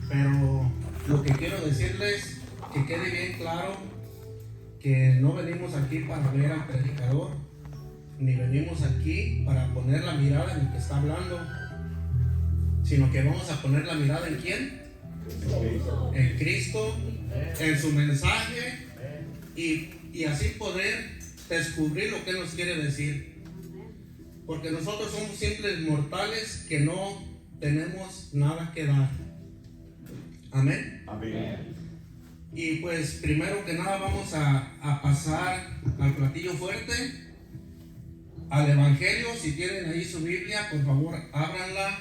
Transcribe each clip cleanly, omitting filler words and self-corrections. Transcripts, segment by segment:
Pero lo que quiero decirles, que quede bien claro, que no venimos aquí para ver al predicador, ni venimos aquí para poner la mirada en el que está hablando, sino que vamos a poner la mirada en ¿quién? En Cristo, en su mensaje, y así poder descubrir lo que Él nos quiere decir. Porque nosotros somos simples mortales que no tenemos nada que dar. Amén. Amén. Y pues primero que nada vamos a pasar al platillo fuerte, al Evangelio. Si tienen ahí su Biblia, por favor ábranla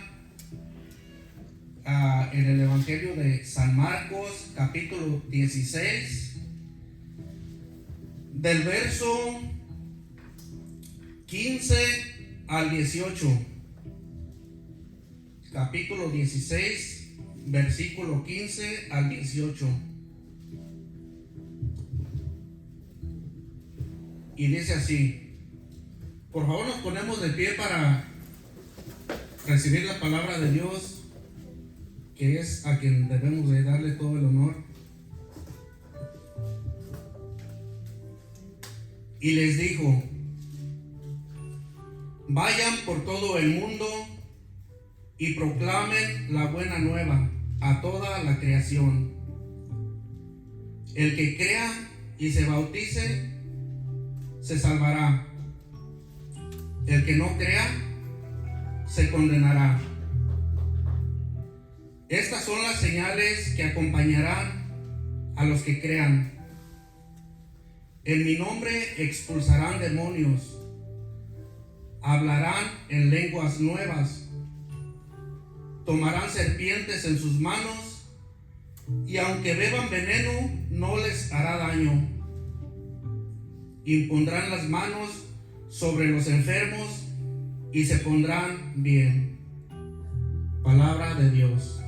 en el Evangelio de San Marcos, capítulo 16, del verso 15 al 18. Capítulo 16, versículo 15 al 18. Y dice así: por favor, nos ponemos de pie para recibir la palabra de Dios, que es a quien debemos de darle todo el honor. Y les dijo: vayan por todo el mundo y proclamen la buena nueva a toda la creación. El que crea y se bautice se salvará. El que no crea se condenará. Estas son las señales que acompañarán a los que crean. En mi nombre expulsarán demonios, hablarán en lenguas nuevas, tomarán serpientes en sus manos, y aunque beban veneno no les hará daño. Impondrán las manos sobre los enfermos y se pondrán bien. Palabra de Dios.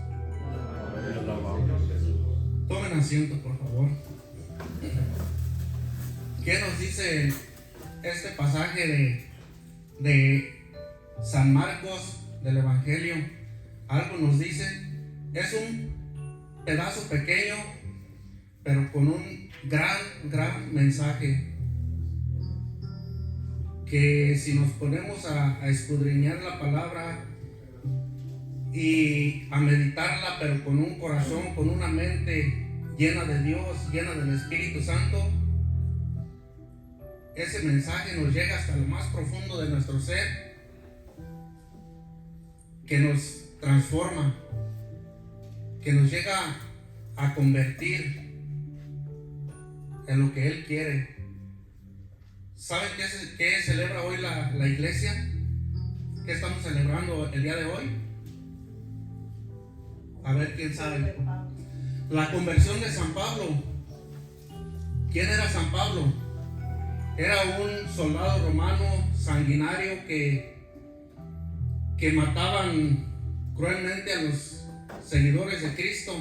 Tomen asiento, por favor. ¿Qué nos dice este pasaje de San Marcos del Evangelio? Algo nos dice. Es un pedazo pequeño, pero con un gran mensaje, que si nos ponemos a escudriñar la palabra y a meditarla, pero con un corazón, con una mente llena de Dios, llena del Espíritu Santo, ese mensaje nos llega hasta lo más profundo de nuestro ser, que nos transforma, que nos llega a convertir en lo que Él quiere. ¿Saben qué celebra hoy la iglesia? ¿Qué estamos celebrando el día de hoy? A ver, ¿quién sabe? La conversión de San Pablo. ¿Quién era San Pablo? Era un soldado romano sanguinario que mataban cruelmente a los seguidores de Cristo.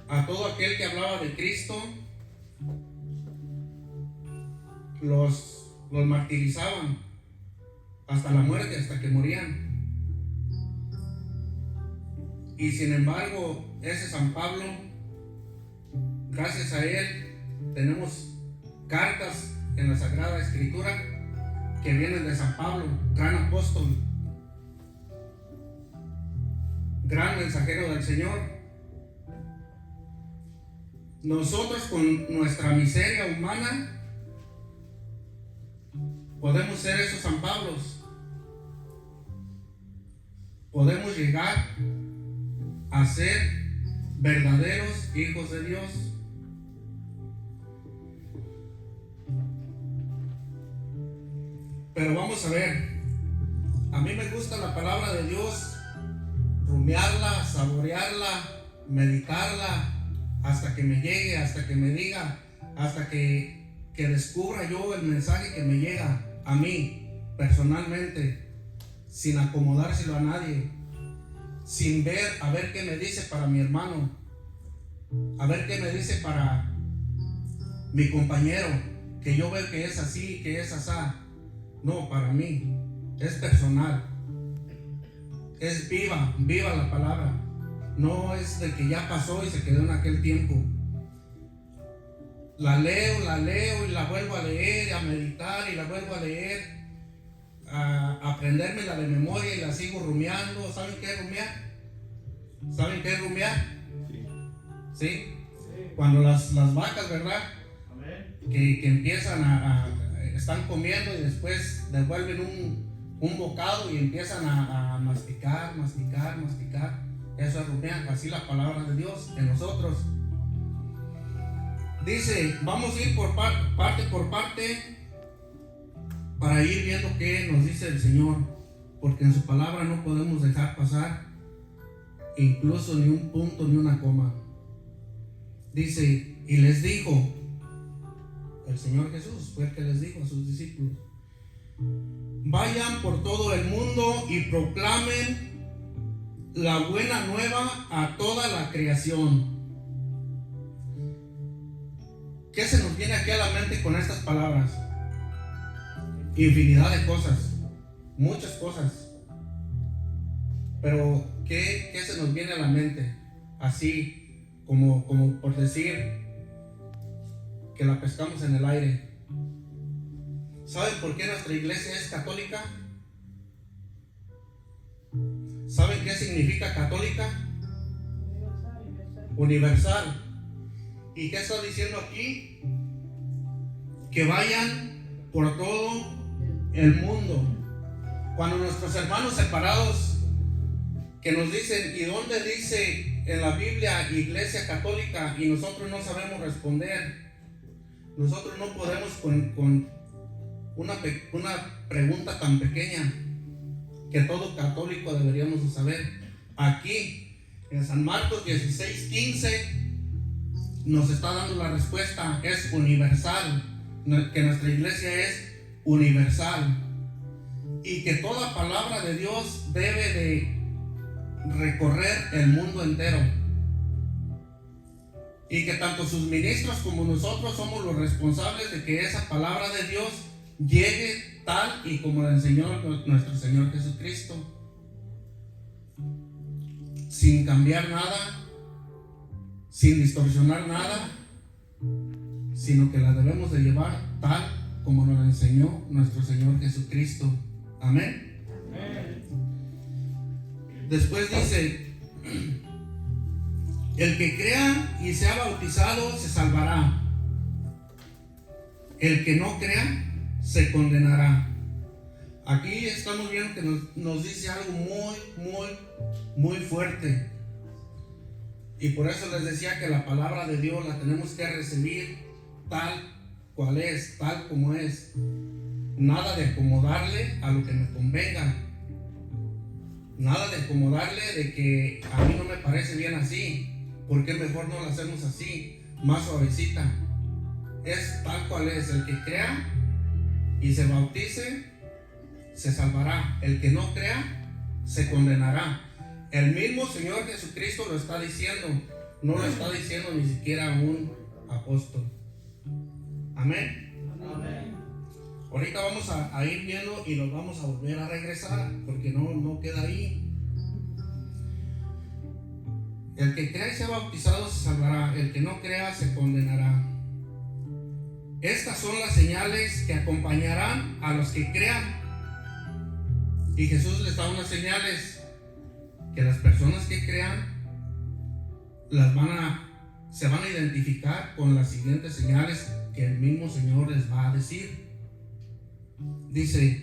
A todo aquel que hablaba de Cristo los martirizaban hasta la muerte, hasta que morían. Y sin embargo, ese San Pablo, gracias a él, tenemos cartas en la Sagrada Escritura que vienen de San Pablo, gran apóstol, gran mensajero del Señor. Nosotros, con nuestra miseria humana, podemos ser esos San Pablos. Podemos llegar a ser verdaderos hijos de Dios. Pero vamos a ver, a mí me gusta la palabra de Dios, rumiarla, saborearla, meditarla, hasta que me llegue, hasta que me diga, hasta que descubra yo el mensaje que me llega a mí personalmente, sin acomodárselo a nadie, sin ver, a ver qué me dice para mi hermano, a ver qué me dice para mi compañero, que yo veo que es así, que es asá. No, para mí es personal, es viva la palabra. no es de que ya pasó y se quedó en aquel tiempo. La leo y la vuelvo a leer, a meditar y la vuelvo a leer, a aprendérmela de memoria y la sigo rumiando. ¿Saben qué es rumiar? ¿Saben qué es rumiar? ¿Sí? Cuando las vacas, ¿verdad? Que empiezan están comiendo y después devuelven un bocado y empiezan a masticar. Eso es rumiar. Así la palabra de Dios en nosotros. Dice, vamos a ir parte por parte para ir viendo qué nos dice el Señor, porque en su palabra no podemos dejar pasar incluso ni un punto ni una coma. Dice, y les dijo, el Señor Jesús fue el que les dijo a sus discípulos: vayan por todo el mundo y proclamen la buena nueva a toda la creación. ¿Qué se nos viene aquí a la mente con estas palabras? Infinidad de cosas, muchas cosas. Pero ¿qué se nos viene a la mente? Así como por decir que la pescamos en el aire. ¿Saben por qué nuestra iglesia es católica? ¿Saben qué significa católica? Universal. ¿Y qué está diciendo aquí? Que vayan por todo el mundo. Cuando nuestros hermanos separados que nos dicen, ¿y dónde dice en la Biblia iglesia católica? Y nosotros no sabemos responder. Nosotros no podemos con una pregunta tan pequeña que todo católico deberíamos de saber. Aquí en San Marcos 16:15 nos está dando la respuesta. Es universal, que nuestra iglesia es universal y que toda palabra de Dios debe de recorrer el mundo entero, y que tanto sus ministros como nosotros somos los responsables de que esa palabra de Dios llegue tal y como la enseñó nuestro Señor Jesucristo, sin cambiar nada, sin distorsionar nada, sino que la debemos de llevar tal como nos la enseñó nuestro Señor Jesucristo. Amén. Amén. Después dice, el que crea y sea bautizado se salvará, el que no crea se condenará. Aquí estamos viendo que nos dice algo muy fuerte. Y por eso les decía que la palabra de Dios la tenemos que recibir tal cual es, tal como es. Nada de acomodarle a lo que me convenga. Nada de acomodarle de que a mí no me parece bien así. ¿Por qué mejor no lo hacemos así, más suavecita? Es tal cual es. El que crea y se bautice se salvará. El que no crea se condenará. El mismo Señor Jesucristo lo está diciendo, no lo está diciendo ni siquiera un apóstol. Amén. Amén. Ahorita vamos a ir viendo y nos vamos a volver a regresar, porque no queda ahí. El que crea y sea bautizado se salvará, el que no crea se condenará. Estas son las señales que acompañarán a los que crean. Y Jesús les da unas señales que las personas que crean se van a identificar con las siguientes señales que el mismo Señor les va a decir. Dice,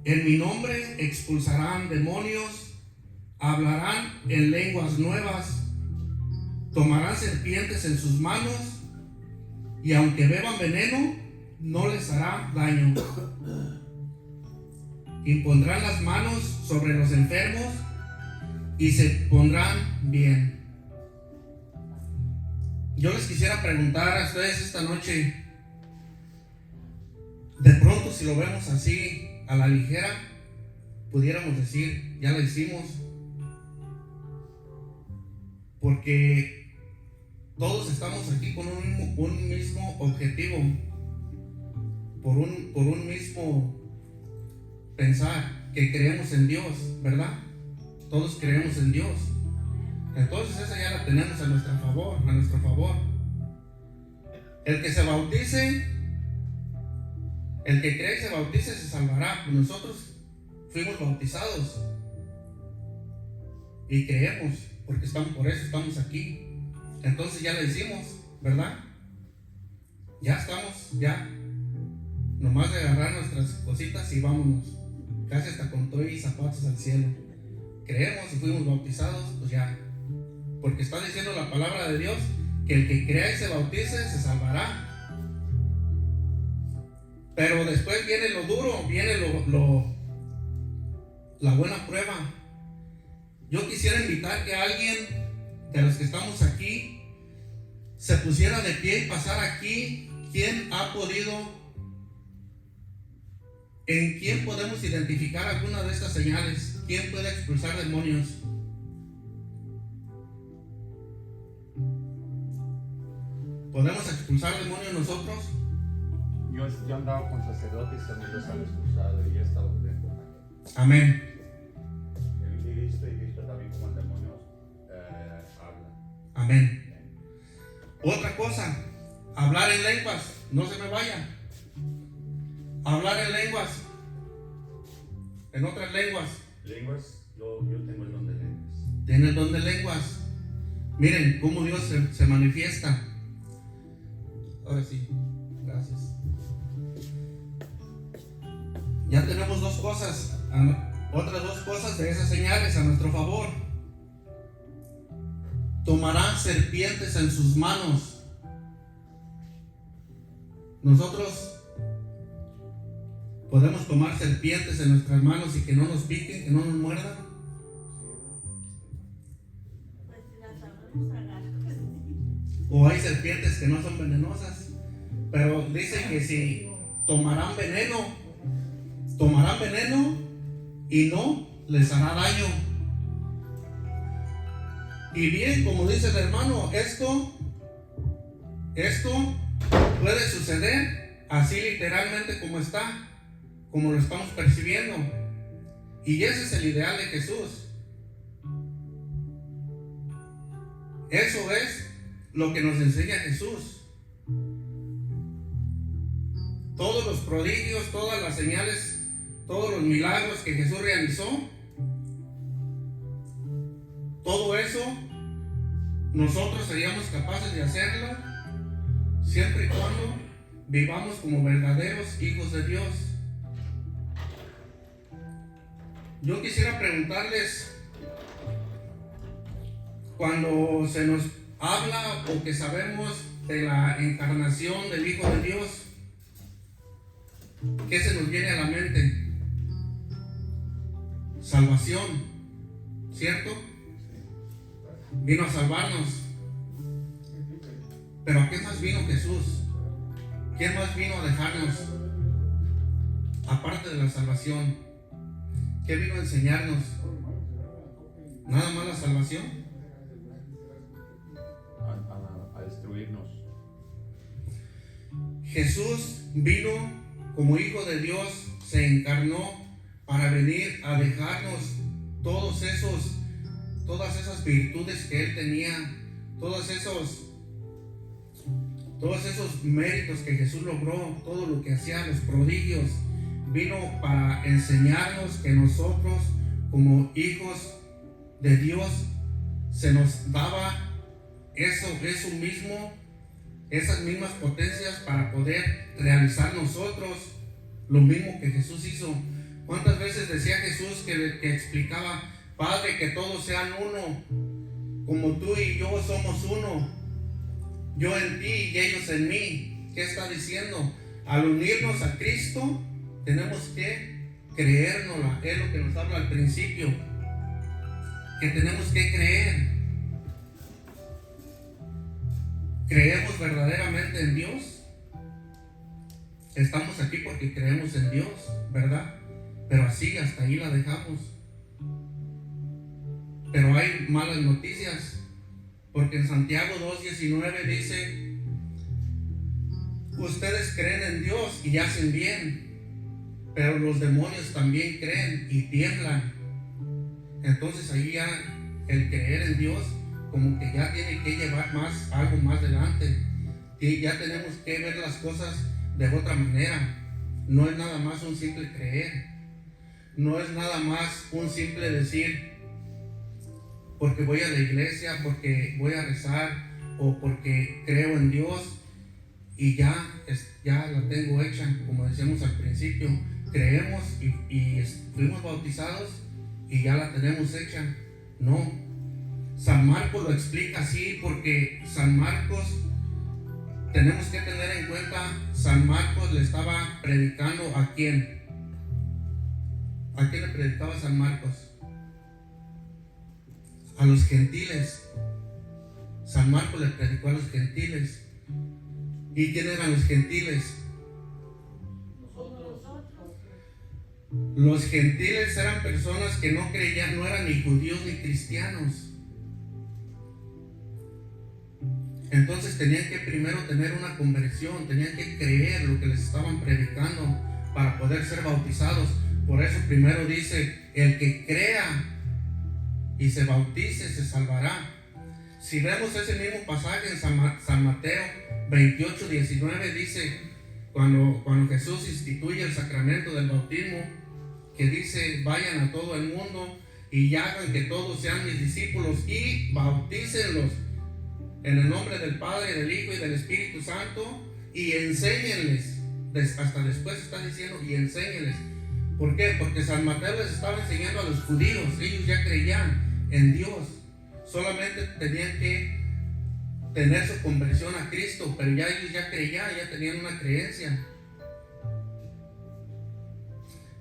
en mi nombre expulsarán demonios, hablarán en lenguas nuevas, tomarán serpientes en sus manos, y aunque beban veneno, no les hará daño. Impondrán las manos sobre los enfermos y se pondrán bien. Yo les quisiera preguntar a ustedes esta noche, de pronto si lo vemos así a la ligera, pudiéramos decir, ya lo hicimos, porque todos estamos aquí con un mismo objetivo, por un mismo pensar, que creemos en Dios, ¿verdad? Todos creemos en Dios. Entonces esa ya la tenemos a nuestro favor. El que se bautice, el que cree y se bautice se salvará. Nosotros fuimos bautizados y creemos, porque por eso estamos aquí. Entonces ya lo hicimos, ¿verdad? Ya estamos, ya. Nomás de agarrar nuestras cositas y vámonos. Casi hasta con todo y zapatos al cielo. Creemos y fuimos bautizados, pues ya. Porque está diciendo la palabra de Dios que el que crea y se bautice se salvará. Pero después viene lo duro, viene la buena prueba. Yo quisiera invitar que alguien de los que estamos aquí se pusiera de pie y pasara aquí. ¿Quién ha podido? ¿En quién podemos identificar alguna de estas señales? ¿Quién puede expulsar demonios? ¿Podemos expulsar demonios nosotros? Yo andaba con sacerdotes y también los han expulsado y he estado dentro. Amén. He visto también como el demonio habla. Amén. Otra cosa, hablar en lenguas, no se me vaya. Hablar en lenguas, en otras lenguas. Lenguas, yo tengo el don de lenguas. Tiene el don de lenguas. Miren cómo Dios se manifiesta. Ahora sí, gracias. Ya tenemos dos cosas, otras dos cosas de esas señales a nuestro favor. Tomarán serpientes en sus manos. Nosotros podemos tomar serpientes en nuestras manos y que no nos piquen, que no nos muerdan. O hay serpientes que no son venenosas, pero dice que si tomarán veneno y no les hará daño. Y bien, como dice el hermano, esto puede suceder así literalmente como está, como lo estamos percibiendo. Y ese es el ideal de Jesús. Eso es lo que nos enseña Jesús. Todos los prodigios, todas las señales, todos los milagros que Jesús realizó, todo eso nosotros seríamos capaces de hacerlo siempre y cuando vivamos como verdaderos hijos de Dios. Yo quisiera preguntarles, cuando se nos habla o que sabemos de la encarnación del Hijo de Dios, ¿qué se nos viene a la mente? Salvación, ¿cierto? Vino a salvarnos. Pero ¿a qué más vino Jesús? ¿Quién más vino a dejarnos? Aparte de la salvación, ¿qué vino a enseñarnos? ¿Nada más la salvación? A destruirnos. Jesús vino como Hijo de Dios, se encarnó para venir a dejarnos todas esas virtudes que Él tenía, todos esos méritos que Jesús logró, todo lo que hacía, los prodigios. Vino para enseñarnos que nosotros, como hijos de Dios, se nos daba eso mismo, esas mismas potencias para poder realizar nosotros lo mismo que Jesús hizo. ¿Cuántas veces decía Jesús que explicaba: Padre, que todos sean uno, como tú y yo somos uno, yo en ti y ellos en mí? ¿Qué está diciendo? Al unirnos a Cristo tenemos que creérnosla. Es lo que nos habla al principio, que tenemos que creer. ¿Creemos verdaderamente en Dios? Estamos aquí porque creemos en Dios, ¿verdad? Pero así, hasta ahí la dejamos. Pero hay malas noticias, porque en Santiago 2:19 dice: ustedes creen en Dios y hacen bien, pero los demonios también creen y tiemblan. Entonces ahí ya el creer en Dios como que ya tiene que llevar algo más adelante. Y ya tenemos que ver las cosas de otra manera. No es nada más un simple creer. No es nada más un simple decir, porque voy a la iglesia, porque voy a rezar o porque creo en Dios y ya la tengo hecha. Como decíamos al principio, creemos y fuimos bautizados y ya la tenemos hecha. No. San Marcos lo explica así, porque San Marcos, tenemos que tener en cuenta, San Marcos le estaba predicando ¿a quién? ¿A quién le predicaba San Marcos? A los gentiles. San Marcos le predicó a los gentiles. ¿Y quién eran los gentiles? Los gentiles eran personas que no creían, no eran ni judíos ni cristianos. Entonces tenían que primero tener una conversión, tenían que creer lo que les estaban predicando para poder ser bautizados. Por eso primero dice, el que crea y se bautice se salvará. Si vemos ese mismo pasaje en San Mateo 28, 19, dice, cuando Jesús instituye el sacramento del bautismo, que dice, vayan a todo el mundo y hagan que todos sean mis discípulos y bautícenlos en el nombre del Padre, del Hijo y del Espíritu Santo, y enséñenles. Hasta después está diciendo, y enséñenles. ¿Por qué? Porque San Mateo les estaba enseñando a los judíos. Ellos ya creían en Dios, solamente tenían que tener su conversión a Cristo, pero ya ellos ya creían, ya tenían una creencia.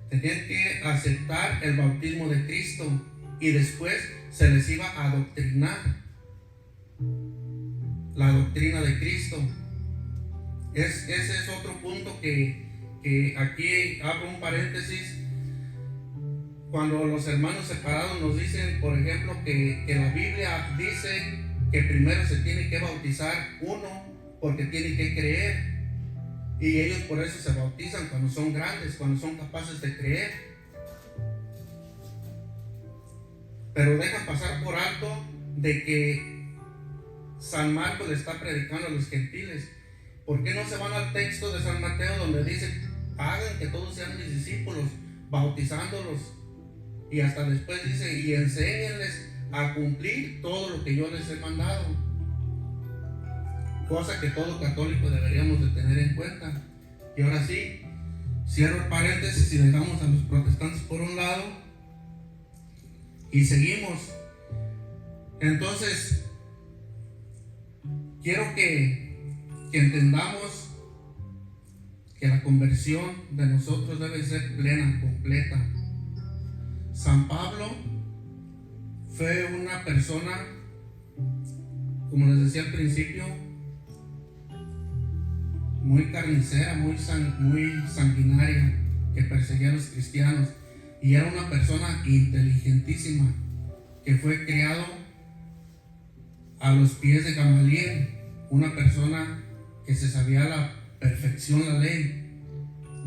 Tenían que aceptar el bautismo de Cristo y después se les iba a adoctrinar la doctrina de Cristo. Ese es otro punto que aquí abro un paréntesis. Cuando los hermanos separados nos dicen, por ejemplo, que la Biblia dice que primero se tiene que bautizar uno porque tiene que creer, y ellos por eso se bautizan cuando son grandes, cuando son capaces de creer, pero dejan pasar por alto de que San Marcos le está predicando a los gentiles. ¿Por qué no se van al texto de San Mateo donde dice, hagan que todos sean mis discípulos, bautizándolos? Y hasta después dice, y enséñenles a cumplir todo lo que yo les he mandado. Cosa que todo católico deberíamos de tener en cuenta. Y ahora sí, cierro el paréntesis y dejamos a los protestantes por un lado y seguimos. Entonces, quiero que entendamos que la conversión de nosotros debe ser plena, completa. San Pablo fue una persona, como les decía al principio, muy carnicera, muy sanguinaria, que perseguía a los cristianos, y era una persona inteligentísima, que fue criado a los pies de Gamaliel, una persona que se sabía a la perfección la ley,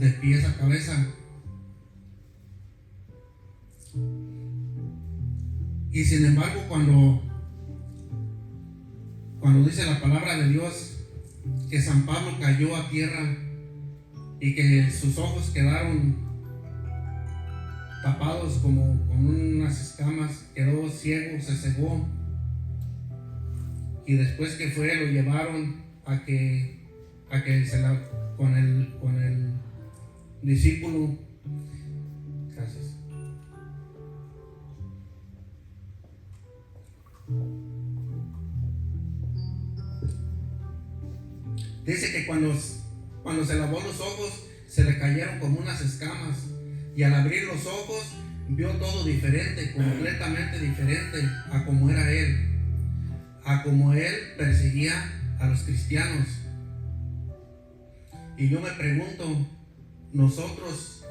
de pies a cabeza. Y sin embargo, cuando dice la palabra de Dios que San Pablo cayó a tierra y que sus ojos quedaron tapados como con unas escamas, quedó ciego, se cegó, y después que fue lo llevaron a que con el discípulo, gracias, dice que cuando se lavó los ojos se le cayeron como unas escamas, y al abrir los ojos vio todo diferente, completamente diferente a como era él, a como él perseguía a los cristianos. Y yo me pregunto, ¿nosotros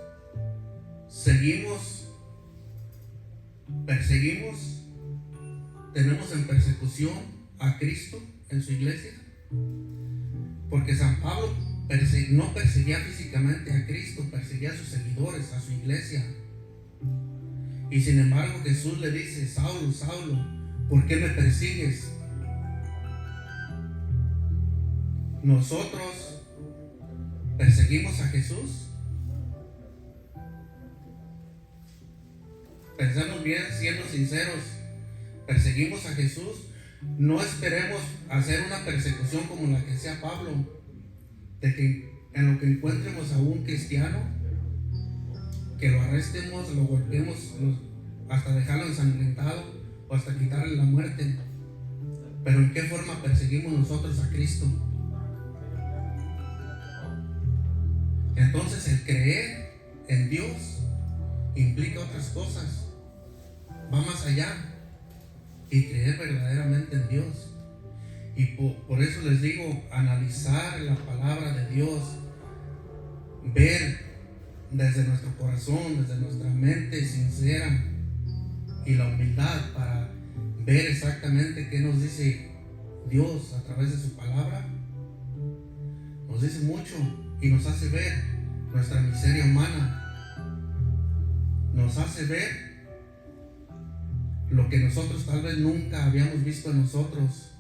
perseguimos, tenemos en persecución a Cristo en su iglesia? Porque San Pablo no perseguía físicamente a Cristo, perseguía a sus seguidores, a su iglesia. Y sin embargo Jesús le dice, Saulo, Saulo, ¿por qué me persigues? Nosotros perseguimos a Jesús. Pensemos bien, siendo sinceros, perseguimos a Jesús. No esperemos hacer una persecución como la que hacía Pablo, de que en lo que encuentremos a un cristiano, que lo arrestemos, lo golpeemos hasta dejarlo ensangrentado o hasta quitarle la muerte. Pero ¿en qué forma perseguimos nosotros a Cristo? Entonces el creer en Dios implica otras cosas, va más allá, y creer verdaderamente en Dios. Y por eso les digo, analizar la palabra de Dios, ver desde nuestro corazón, desde nuestra mente sincera y la humildad para ver exactamente qué nos dice Dios a través de su palabra, nos dice mucho y nos hace ver nuestra miseria humana, nos hace ver lo que nosotros tal vez nunca habíamos visto en nosotros,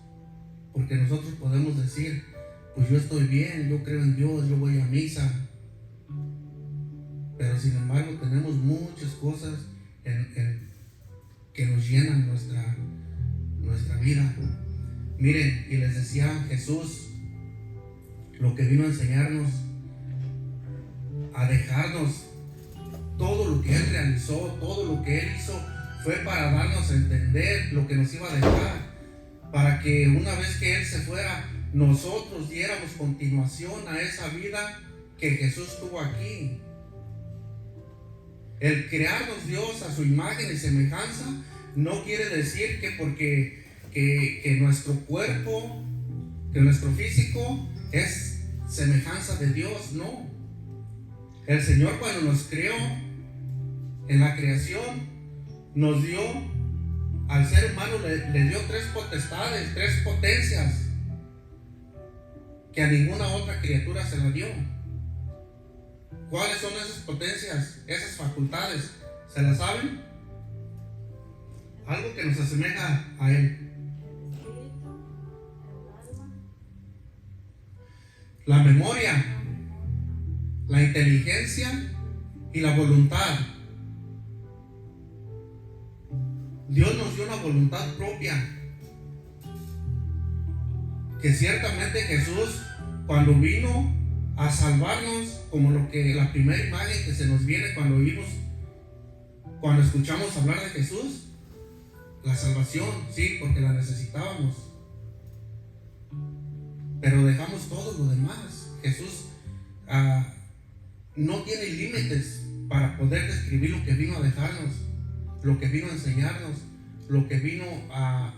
porque nosotros podemos decir, pues yo estoy bien, yo creo en Dios, yo voy a misa, pero sin embargo tenemos muchas cosas que nos llenan nuestra vida. Miren, y les decía, Jesús lo que vino a enseñarnos, a dejarnos todo lo que Él realizó, todo lo que Él hizo, fue para darnos a entender lo que nos iba a dejar, para que una vez que Él se fuera, nosotros diéramos continuación a esa vida que Jesús tuvo aquí. El crearnos Dios a su imagen y semejanza no quiere decir que porque que nuestro cuerpo, que nuestro físico es semejanza de Dios, no. El Señor, cuando nos creó en la creación, nos dio, al ser humano le dio 3 potestades, 3 potencias que a ninguna otra criatura se la dio. ¿Cuáles son esas potencias, esas facultades? ¿Se las saben? Algo que nos asemeja a Él. La memoria, la inteligencia y la voluntad. Dios nos dio una voluntad propia, que ciertamente Jesús, cuando vino a salvarnos, como la primera imagen que se nos viene cuando escuchamos hablar de Jesús, la salvación, sí, porque la necesitábamos, pero dejamos todo lo demás. Jesús no tiene límites para poder describir lo que vino a dejarnos, lo que vino a enseñarnos, lo que vino a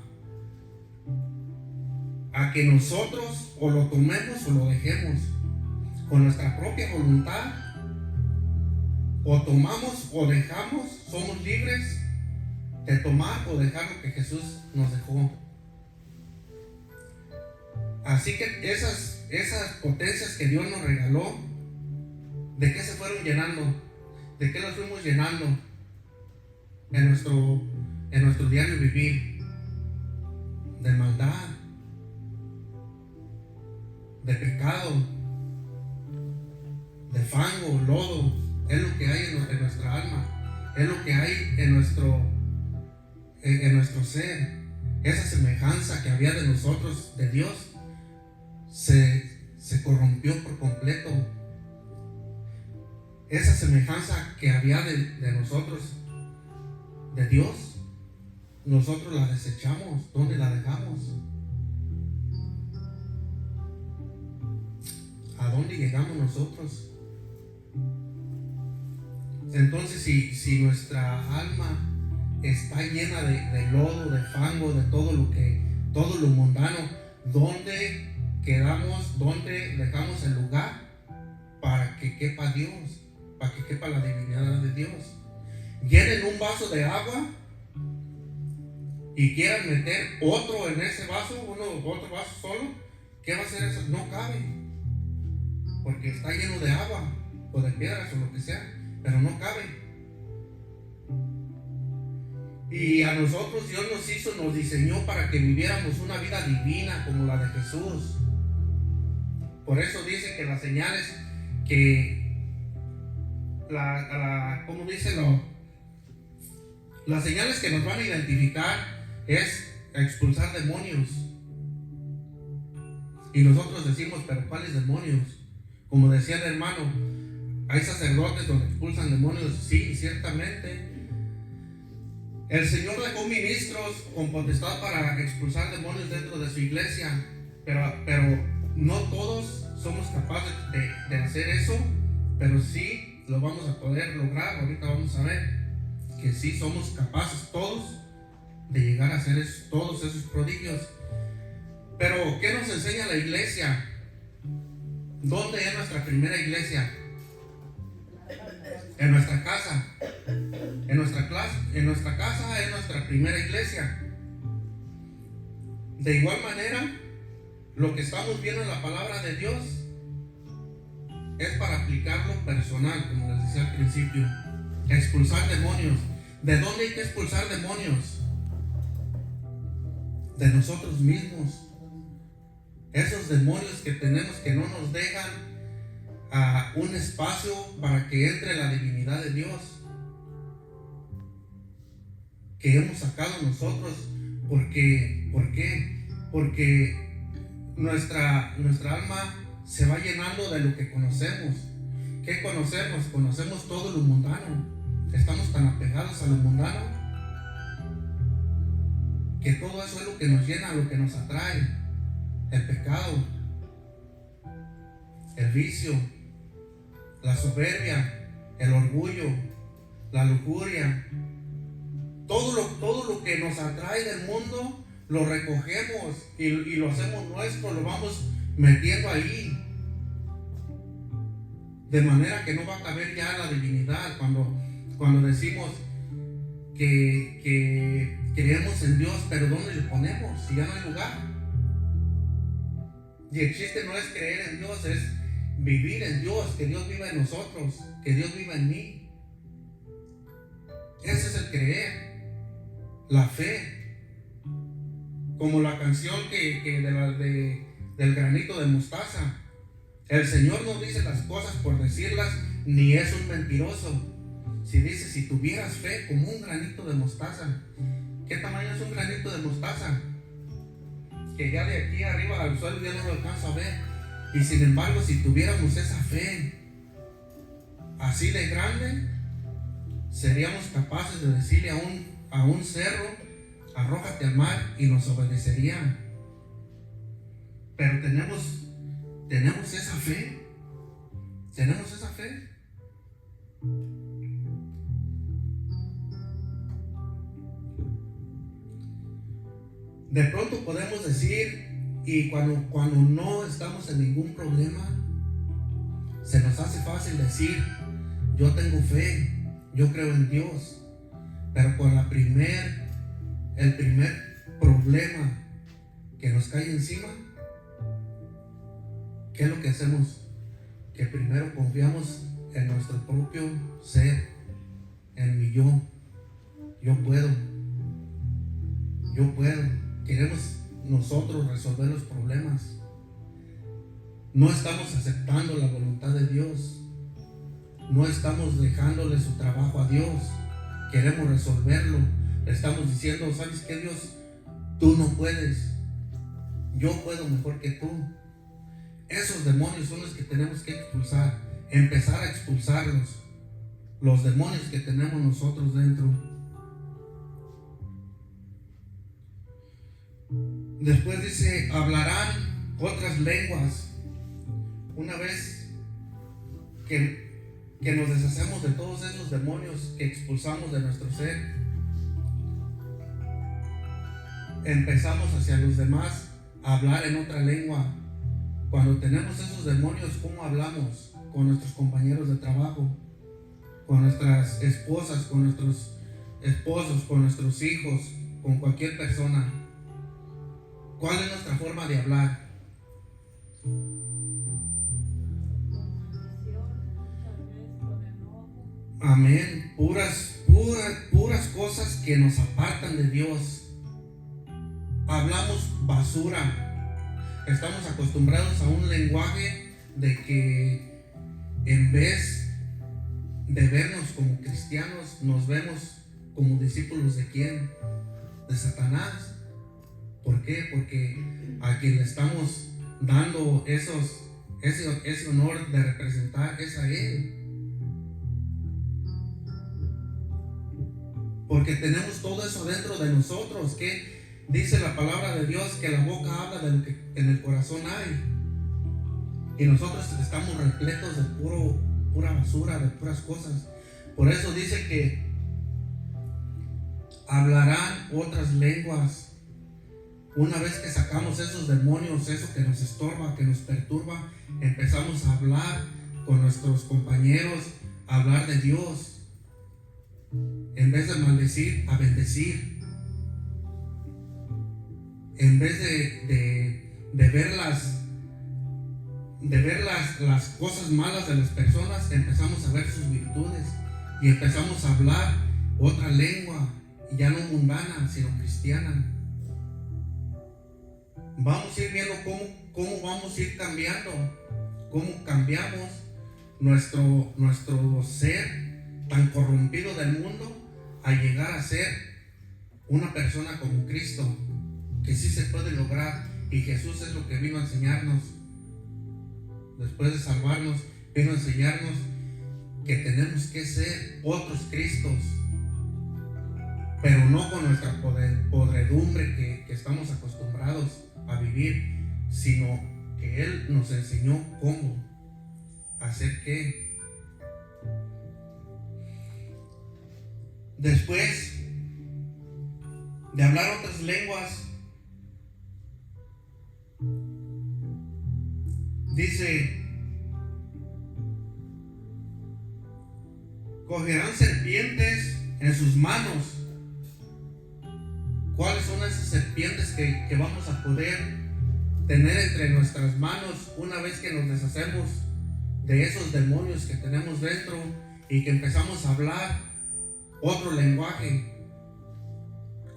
que nosotros o lo tomemos o lo dejemos con nuestra propia voluntad. O tomamos o dejamos, somos libres de tomar o dejar lo que Jesús nos dejó. Así que esas potencias que Dios nos regaló, ¿de qué se fueron llenando? ¿De qué las fuimos llenando en nuestro diario vivir? De maldad, de pecado, de fango, lodo. Es lo que hay en nuestra alma, es lo que hay en nuestro ser. Esa semejanza que había de nosotros, de Dios, se corrompió por completo. Esa semejanza que había de nosotros, de Dios, nosotros la desechamos. ¿Dónde la dejamos? ¿A dónde llegamos nosotros? Entonces, si nuestra alma está llena de lodo, de fango, de todo lo mundano, ¿dónde quedamos? ¿Dónde dejamos el lugar para que quepa Dios, para que quepa la divinidad de Dios? Llenen un vaso de agua y quieran meter otro en ese vaso, otro vaso solo, ¿qué va a hacer eso? No cabe, porque está lleno de agua o de piedras o lo que sea, pero no cabe. Y a nosotros Dios nos diseñó para que viviéramos una vida divina como la de Jesús. Por eso dice que las señales las señales que nos van a identificar es expulsar demonios. Y nosotros decimos, pero ¿cuáles demonios? Como decía el hermano, hay sacerdotes donde expulsan demonios. Sí, ciertamente. El Señor dejó ministros con potestad para expulsar demonios dentro de su iglesia, pero no todos somos capaces de hacer eso, pero sí lo vamos a poder lograr. Ahorita vamos a ver que sí somos capaces todos de llegar a hacer todos esos prodigios. Pero ¿qué nos enseña la iglesia? ¿Dónde es nuestra primera iglesia? En nuestra casa. En nuestra casa es nuestra primera iglesia. De igual manera, lo que estamos viendo en la palabra de Dios es para aplicarlo personal, como les decía al principio. Expulsar demonios. ¿De dónde hay que expulsar demonios? De nosotros mismos. Esos demonios que tenemos que no nos dejan un espacio para que entre la divinidad de Dios, que hemos sacado nosotros. ¿Por qué? Porque nuestra alma se va llenando de lo que conocemos. ¿Qué conocemos? Conocemos todo lo mundano. Estamos tan apegados a lo mundano que todo eso es lo que nos llena, lo que nos atrae. El pecado, el vicio, la soberbia, el orgullo, la lujuria, todo lo que nos atrae del mundo lo recogemos y lo hacemos nuestro, lo vamos metiendo ahí, de manera que no va a caber ya la divinidad. Cuando decimos que creemos en Dios, pero ¿dónde le ponemos? Si ya no hay lugar. Y el chiste no es creer en Dios, es vivir en Dios, que Dios viva en nosotros, que Dios viva en mí. Ese es el creer, la fe. Como la canción del granito de mostaza. El Señor no dice las cosas por decirlas, ni es un mentiroso. Si dice, si tuvieras fe como un granito de mostaza. ¿Qué tamaño es un granito de mostaza? Que ya de aquí arriba al suelo ya no lo alcanzo a ver. Y sin embargo, si tuviéramos esa fe así de grande, seríamos capaces de decirle a un cerro, arrójate al mar, y nos obedecería. Pero tenemos esa fe. Tenemos esa fe. De pronto podemos decir, y cuando no estamos en ningún problema, se nos hace fácil decir, yo tengo fe, yo creo en Dios. Pero con el primer problema que nos cae encima, ¿qué es lo que hacemos? Que primero confiamos en nuestro propio ser, en mi yo. Yo puedo. Queremos nosotros resolver los problemas. No estamos aceptando la voluntad de Dios. No estamos dejándole su trabajo a Dios. Queremos resolverlo. Le estamos diciendo, ¿sabes qué, Dios? Tú no puedes. Yo puedo mejor que tú. Esos demonios son los que tenemos que expulsar. Empezar a expulsarlos. Los demonios que tenemos nosotros dentro. Después dice, hablarán otras lenguas. Una vez que nos deshacemos de todos esos demonios que expulsamos de nuestro ser, empezamos hacia los demás a hablar en otra lengua. Cuando tenemos esos demonios, ¿cómo hablamos? Con nuestros compañeros de trabajo, con nuestras esposas, con nuestros esposos, con nuestros hijos, con cualquier persona. ¿Cuál es nuestra forma de hablar? Amén. Puras puras cosas que nos apartan de Dios. Hablamos basura. Estamos acostumbrados a un lenguaje de que en vez de vernos como cristianos, nos vemos como discípulos de ¿quién? De Satanás. ¿Por qué? Porque a quien le estamos dando ese honor de representar es a Él. Porque tenemos todo eso dentro de nosotros, que dice la palabra de Dios que la boca habla de lo que en el corazón hay. Y nosotros estamos repletos de pura basura, de puras cosas. Por eso dice que hablarán otras lenguas. Una vez que sacamos esos demonios, eso que nos estorba, que nos perturba, empezamos a hablar con nuestros compañeros, a hablar de Dios. En vez de maldecir, a bendecir. En vez de ver las cosas malas de las personas, empezamos a ver sus virtudes y empezamos a hablar otra lengua, ya no mundana, sino cristiana. Vamos a ir viendo cómo vamos a ir cambiando, cómo cambiamos nuestro ser tan corrompido del mundo a llegar a ser una persona como Cristo, que sí se puede lograr. Y Jesús es lo que vino a enseñarnos. Después de salvarnos, vino a enseñarnos que tenemos que ser otros Cristos, pero no con nuestra podredumbre que estamos acostumbrados a vivir, sino que Él nos enseñó cómo hacer qué. Después de hablar otras lenguas, dice: cogerán serpientes en sus manos. ¿Cuáles son esas serpientes que vamos a poder tener entre nuestras manos una vez que nos deshacemos de esos demonios que tenemos dentro y que empezamos a hablar otro lenguaje?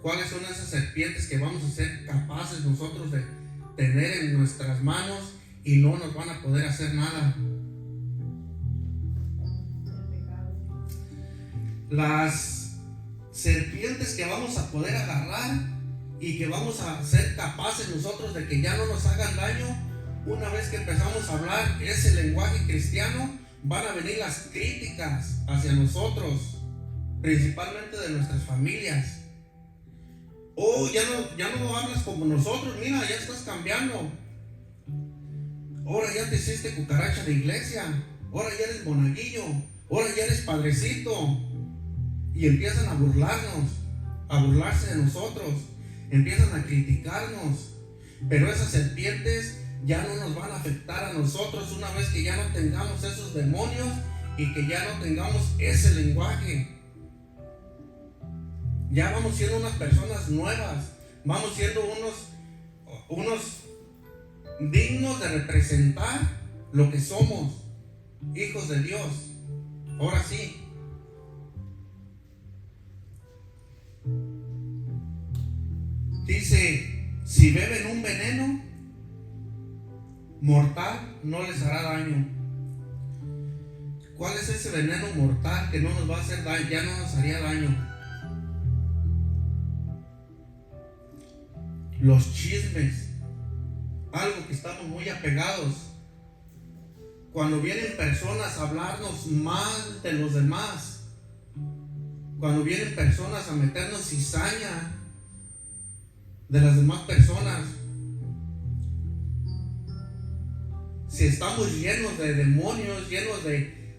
¿Cuáles son esas serpientes que vamos a ser capaces nosotros de tener en nuestras manos y no nos van a poder hacer nada? Las serpientes que vamos a poder agarrar y que vamos a ser capaces nosotros de que ya no nos hagan daño, una vez que empezamos a hablar ese lenguaje cristiano, van a venir las críticas hacia nosotros, principalmente de nuestras familias. Oh, ya no hablas como nosotros, mira, ya estás cambiando. Ahora ya te hiciste cucaracha de iglesia, ahora ya eres monaguillo, ahora ya eres padrecito. Y empiezan a burlarse de nosotros, empiezan a criticarnos. Pero esas serpientes ya no nos van a afectar a nosotros una vez que ya no tengamos esos demonios y que ya no tengamos ese lenguaje. Ya vamos siendo unas personas nuevas, vamos siendo unos dignos de representar lo que somos, hijos de Dios. Ahora sí. Dice: si beben un veneno mortal, no les hará daño. ¿Cuál es ese veneno mortal que no nos va a hacer daño? Ya no nos haría daño. Los chismes, algo que estamos muy apegados. Cuando vienen personas a hablarnos mal de los demás, cuando vienen personas a meternos cizaña de las demás personas, si estamos llenos de demonios, llenos de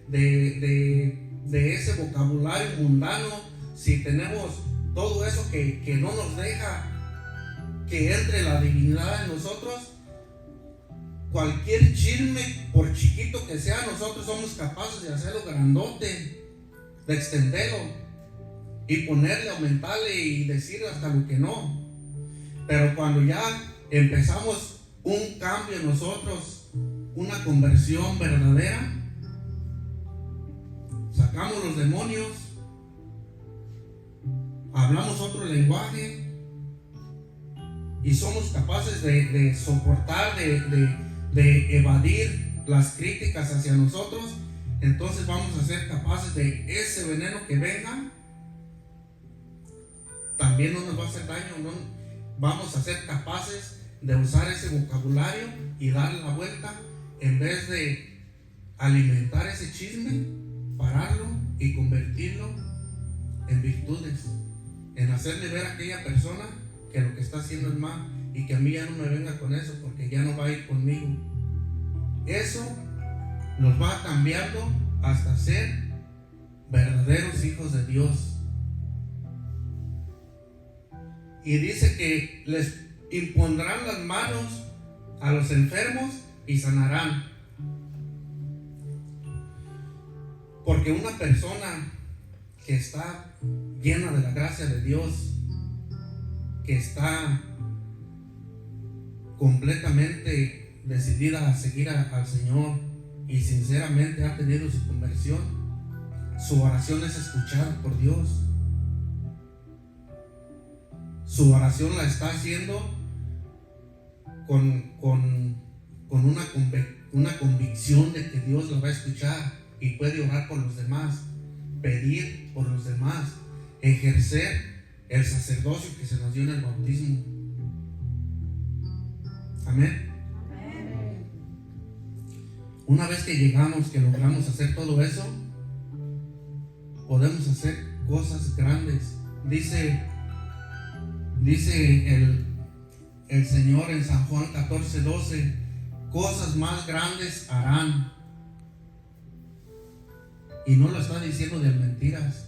ese vocabulario mundano, si tenemos todo eso que no nos deja que entre la divinidad en nosotros, cualquier chisme, por chiquito que sea, nosotros somos capaces de hacerlo grandote, de extenderlo y ponerle, aumentarle y decir hasta lo que no. Pero cuando ya empezamos un cambio en nosotros, una conversión verdadera, sacamos los demonios hablamos otro lenguaje y somos capaces de soportar, de evadir las críticas hacia nosotros, entonces vamos a ser capaces de ese veneno que venga, también no nos va a hacer daño, no vamos a ser capaces de usar ese vocabulario y darle la vuelta, en vez de alimentar ese chisme, pararlo y convertirlo en virtudes, en hacerle ver a aquella persona que lo que está haciendo es mal y que a mí ya no me venga con eso porque ya no va a ir conmigo. Eso nos va cambiando hasta ser verdaderos hijos de Dios. Y dice que les impondrán las manos a los enfermos y sanarán. Porque una persona que está llena de la gracia de Dios, que está completamente decidida a seguir al Señor y sinceramente ha tenido su conversión, su oración es escuchada por Dios. Su oración la está haciendo con una convicción de que Dios la va a escuchar y puede orar por los demás, pedir por los demás, ejercer el sacerdocio que se nos dio en el bautismo. Amén. Una vez que llegamos, que logramos hacer todo eso, podemos hacer cosas grandes. Dice el Señor en San Juan 14:12, cosas más grandes harán. Y no lo está diciendo de mentiras.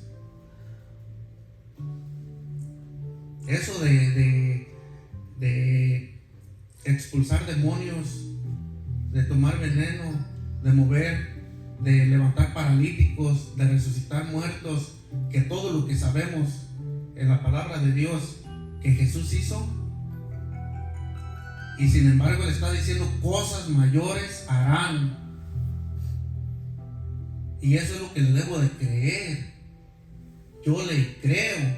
Eso de expulsar demonios, de tomar veneno, de mover, de levantar paralíticos, de resucitar muertos, que todo lo que sabemos en la palabra de Dios que Jesús hizo, y sin embargo le está diciendo cosas mayores harán. Y eso es lo que le debo de creer. Yo le creo,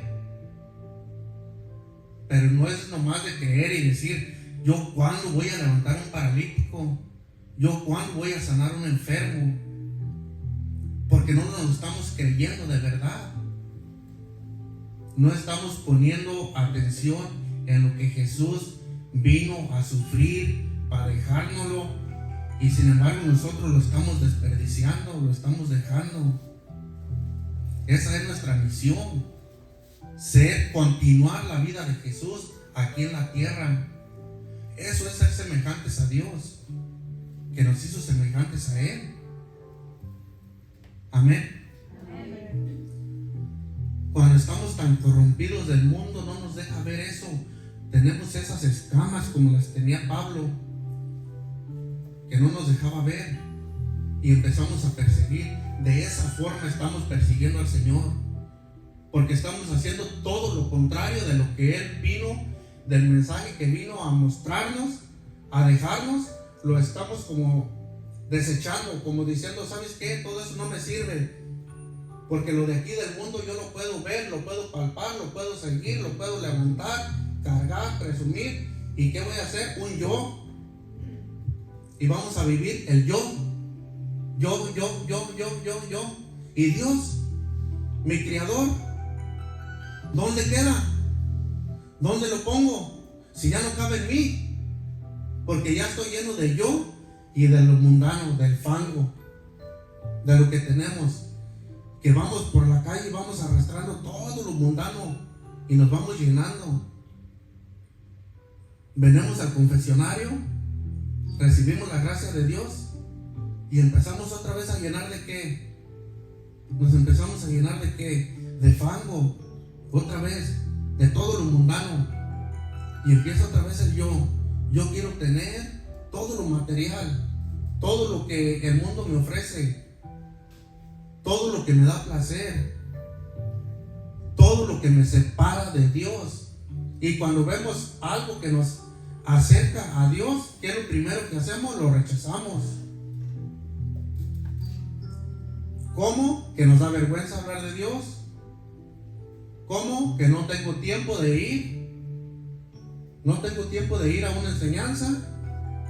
pero no es nomás de creer y decir, yo cuándo voy a levantar un paralítico, yo cuándo voy a sanar un enfermo, porque no nos estamos creyendo de verdad. No estamos poniendo atención en lo que Jesús vino a sufrir para dejárnoslo, y sin embargo nosotros lo estamos desperdiciando, lo estamos dejando. Esa es nuestra misión, continuar la vida de Jesús aquí en la tierra. Eso es ser semejantes a Dios, que nos hizo semejantes a Él. Amén. Cuando estamos tan corrompidos del mundo, no nos deja ver eso. Tenemos esas escamas como las tenía Pablo, que no nos dejaba ver, y empezamos a perseguir. De esa forma estamos persiguiendo al Señor, porque estamos haciendo todo lo contrario de lo que Él vino, del mensaje que vino a mostrarnos, a dejarnos. Lo estamos como desechando, como diciendo, ¿sabes qué? Todo eso no me sirve, porque lo de aquí del mundo yo lo puedo ver, lo puedo palpar, lo puedo seguir, lo puedo levantar, cargar, presumir. ¿Y qué voy a hacer? Un yo. Y vamos a vivir el yo. Yo. Y Dios, mi Creador, ¿dónde queda? ¿Dónde lo pongo? Si ya no cabe en mí, porque ya estoy lleno de yo y de lo mundano, del fango, de lo que tenemos, que vamos por la calle y vamos arrastrando todo lo mundano y nos vamos llenando. Venimos al confesionario, recibimos la gracia de Dios y empezamos otra vez a llenar de ¿qué? Nos empezamos a llenar de ¿qué? De fango, otra vez, de todo lo mundano, y empieza otra vez el yo. Yo quiero tener todo lo material, todo lo que el mundo me ofrece, todo lo que me da placer, todo lo que me separa de Dios. Y cuando vemos algo que nos acerca a Dios, ¿qué es lo primero que hacemos? Lo rechazamos. ¿Cómo? ¿Que nos da vergüenza hablar de Dios? ¿Cómo? Que no tengo tiempo de ir. No tengo tiempo de ir a una enseñanza.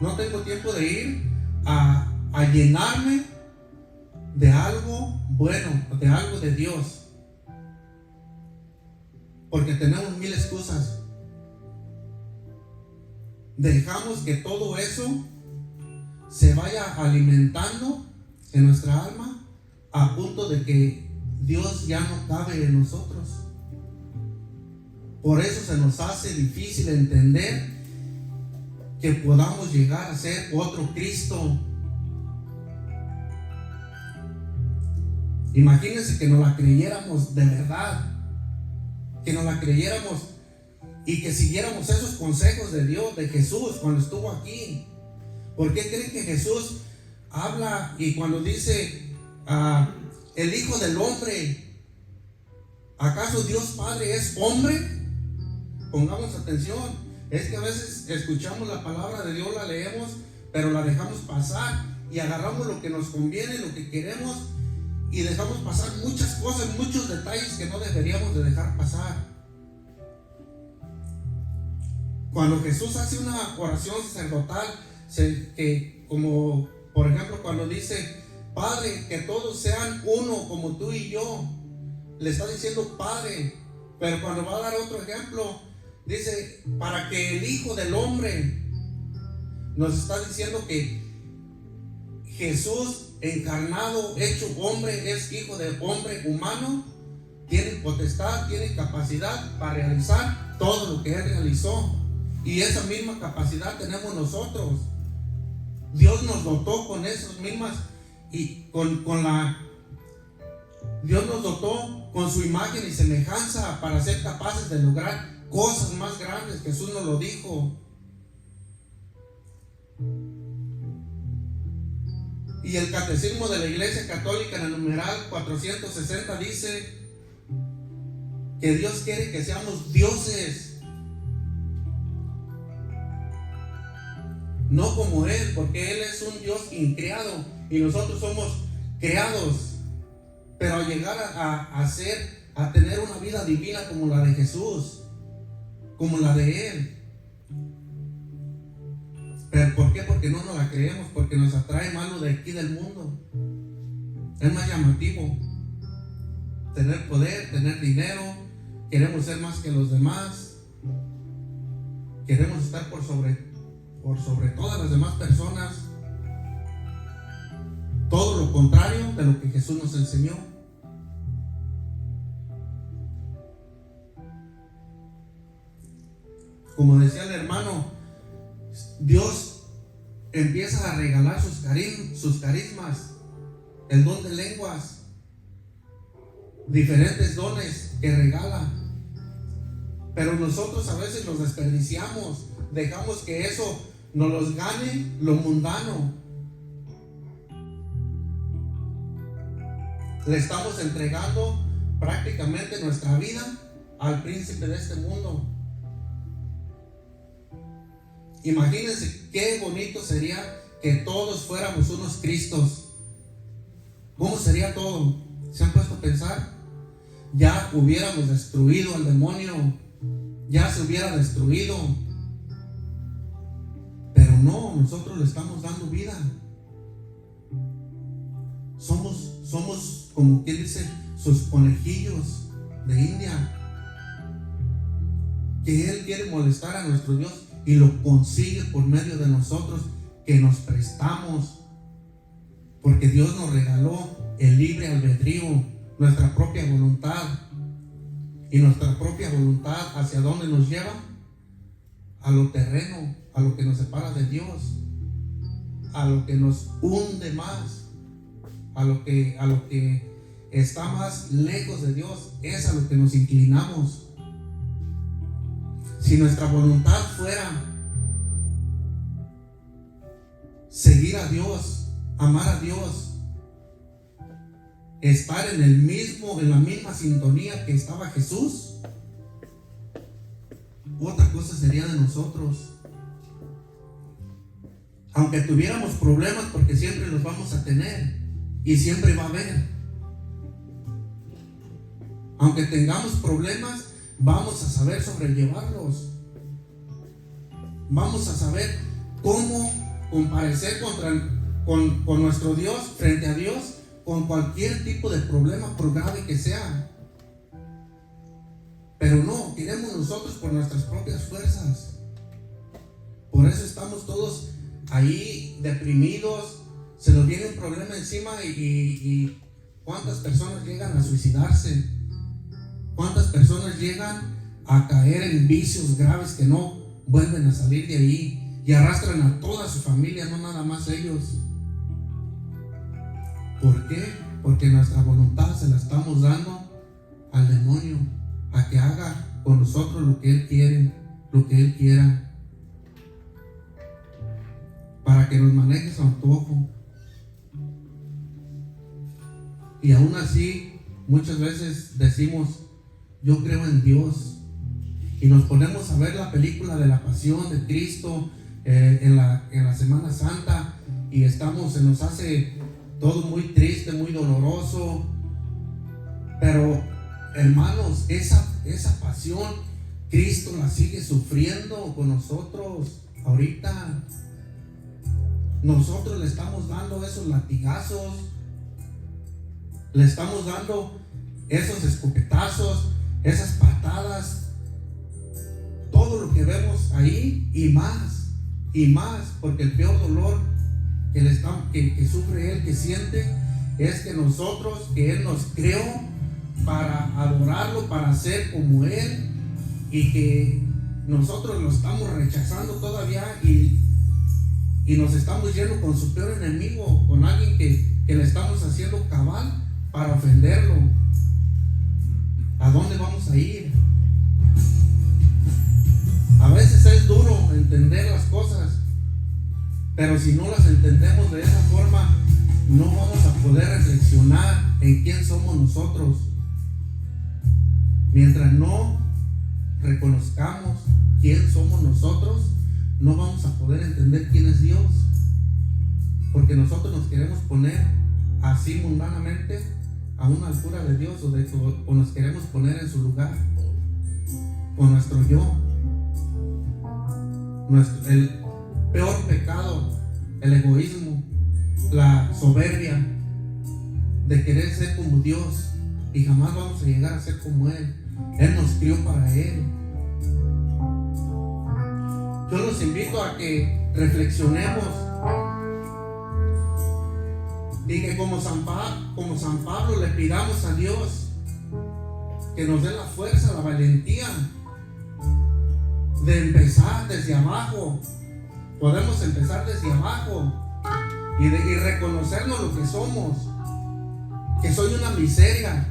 No tengo tiempo de ir a llenarme de algo bueno, de algo de Dios. Porque tenemos mil excusas. Dejamos que todo eso se vaya alimentando en nuestra alma a punto de que Dios ya no cabe en nosotros. Por eso se nos hace difícil entender que podamos llegar a ser otro Cristo. Imagínense que nos la creyéramos de verdad, que nos la creyéramos y que siguiéramos esos consejos de Dios, de Jesús cuando estuvo aquí. ¿Por qué creen que Jesús habla y cuando dice el Hijo del Hombre, acaso Dios Padre es hombre? Pongamos atención. Es que a veces escuchamos la palabra de Dios, la leemos, pero la dejamos pasar y agarramos lo que nos conviene, lo que queremos, y dejamos pasar muchas cosas, muchos detalles que no deberíamos de dejar pasar. Cuando Jesús hace una oración sacerdotal, como por ejemplo cuando dice: Padre, que todos sean uno como tú y yo, le está diciendo Padre. Pero cuando va a dar otro ejemplo, dice: para que el Hijo del Hombre, nos está diciendo que Jesús encarnado, hecho hombre, es hijo de hombre humano, tiene potestad, tiene capacidad para realizar todo lo que Él realizó. Y esa misma capacidad tenemos nosotros. Dios nos dotó con esas mismas, y Dios nos dotó con su imagen y semejanza para ser capaces de lograr cosas más grandes. Jesús nos lo dijo. Y el Catecismo de la Iglesia Católica en el numeral 460 dice que Dios quiere que seamos dioses, no como Él, porque Él es un Dios increado y nosotros somos creados. Pero al llegar a tener una vida divina como la de Jesús, como la de Él. ¿Pero por qué? Porque no nos la creemos, porque nos atrae más lo de aquí del mundo. Es más llamativo tener poder, tener dinero, queremos ser más que los demás, queremos estar por sobre todas las demás personas. Todo lo contrario de lo que Jesús nos enseñó. Como decía el hermano, Dios empieza a regalar sus carismas, el don de lenguas, diferentes dones que regala. Pero nosotros a veces los desperdiciamos, dejamos que eso nos los gane lo mundano. Le estamos entregando prácticamente nuestra vida al príncipe de este mundo. Imagínense qué bonito sería que todos fuéramos unos Cristos. ¿Cómo sería todo? ¿Se han puesto a pensar? Ya hubiéramos destruido al demonio, ya se hubiera destruido. Pero no, nosotros le estamos dando vida. Somos como quien dice, sus conejillos de India, que Él quiere molestar a nuestro Dios. Y lo consigue por medio de nosotros, que nos prestamos, porque Dios nos regaló el libre albedrío, nuestra propia voluntad. Y nuestra propia voluntad, ¿hacia dónde nos lleva? A lo terreno, a lo que nos separa de Dios, a lo que nos hunde más, a lo que está más lejos de Dios, es a lo que nos inclinamos. Si nuestra voluntad fuera seguir a Dios, amar a Dios, estar en la misma sintonía que estaba Jesús, otra cosa sería de nosotros. Aunque tuviéramos problemas, porque siempre los vamos a tener y siempre va a haber. Aunque tengamos problemas, vamos a saber sobrellevarlos. Vamos a saber cómo comparecer con nuestro Dios, frente a Dios, con cualquier tipo de problema, por grave que sea. Pero no, queremos nosotros por nuestras propias fuerzas. Por eso estamos todos ahí deprimidos, se nos viene un problema encima y ¿cuántas personas llegan a suicidarse? ¿Cuántas personas llegan a caer en vicios graves que no vuelven a salir de ahí y arrastran a toda su familia, no nada más ellos? ¿Por qué? Porque nuestra voluntad se la estamos dando al demonio, a que haga con nosotros lo que Él quiere, lo que Él quiera, para que nos maneje su antojo. Y aún así, muchas veces decimos: yo creo en Dios, y nos ponemos a ver la película de la Pasión de Cristo en la Semana Santa, y se nos hace todo muy triste, muy doloroso. Pero hermanos, esa pasión Cristo la sigue sufriendo con nosotros ahorita. Nosotros le estamos dando esos latigazos, le estamos dando esos escopetazos, esas patadas, todo lo que vemos ahí y más, porque el peor dolor que sufre Él, que siente, es que nosotros, que Él nos creó para adorarlo, para ser como Él, y que nosotros lo estamos rechazando todavía y nos estamos yendo con su peor enemigo, con alguien que le estamos haciendo cabal para ofenderlo. ¿A dónde vamos a ir? A veces es duro entender las cosas, pero si no las entendemos de esa forma, no vamos a poder reflexionar en quién somos nosotros. Mientras no reconozcamos quién somos nosotros, no vamos a poder entender quién es Dios, porque nosotros nos queremos poner así mundanamente a una altura de Dios, o nos queremos poner en su lugar con nuestro yo. El peor pecado, el egoísmo, la soberbia de querer ser como Dios, y jamás vamos a llegar a ser como Él. Él nos crió para Él. Yo los invito a que reflexionemos y que como San Pablo le pidamos a Dios que nos dé la fuerza, la valentía de empezar desde abajo. Podemos empezar desde abajo y reconocernos lo que somos, que soy una miseria,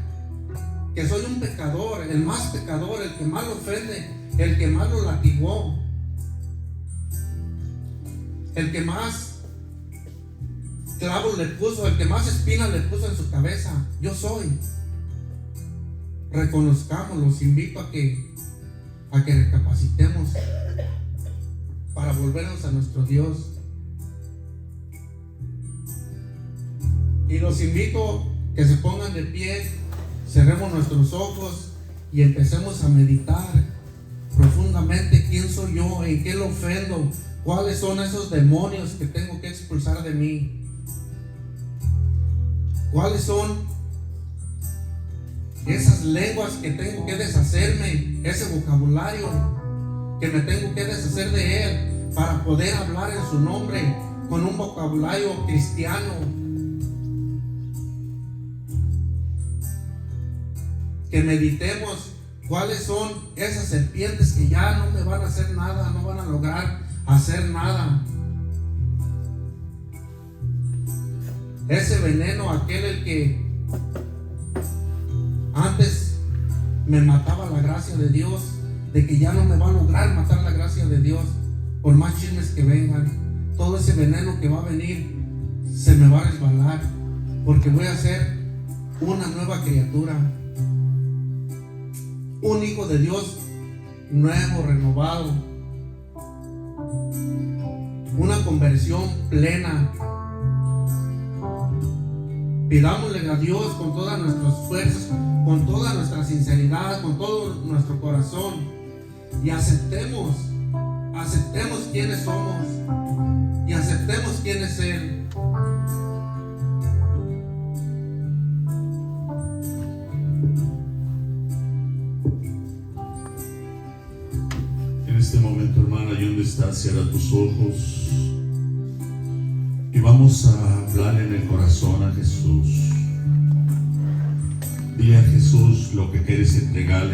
que soy un pecador, el más pecador, el que más lo ofende, el que más lo latigó, el que más clavos le puso, el que más espinas le puso en su cabeza. Yo soy. Reconozcamos, los invito a que recapacitemos para volvernos a nuestro Dios. Y los invito que se pongan de pie, cerremos nuestros ojos y empecemos a meditar profundamente quién soy yo, en qué lo ofendo, cuáles son esos demonios que tengo que expulsar de mí, cuáles son esas lenguas que tengo que deshacerme, ese vocabulario que me tengo que deshacer de él para poder hablar en su nombre con un vocabulario cristiano. Que meditemos cuáles son esas serpientes que ya no me van a hacer nada, no van a lograr hacer nada. Ese veneno, aquel el que antes me mataba la gracia de Dios, de que ya no me va a lograr matar la gracia de Dios, por más chismes que vengan. Todo ese veneno que va a venir se me va a resbalar, porque voy a ser una nueva criatura, un hijo de Dios nuevo, renovado, una conversión plena. Pidámosle a Dios con todas nuestras fuerzas, con toda nuestra sinceridad, con todo nuestro corazón, y aceptemos quiénes somos y aceptemos quién es Él. En este momento, hermana, ¿y dónde estás? Cierra tus ojos y vamos a hablar en el corazón a Jesús. Dile a Jesús lo que quieres entregarle.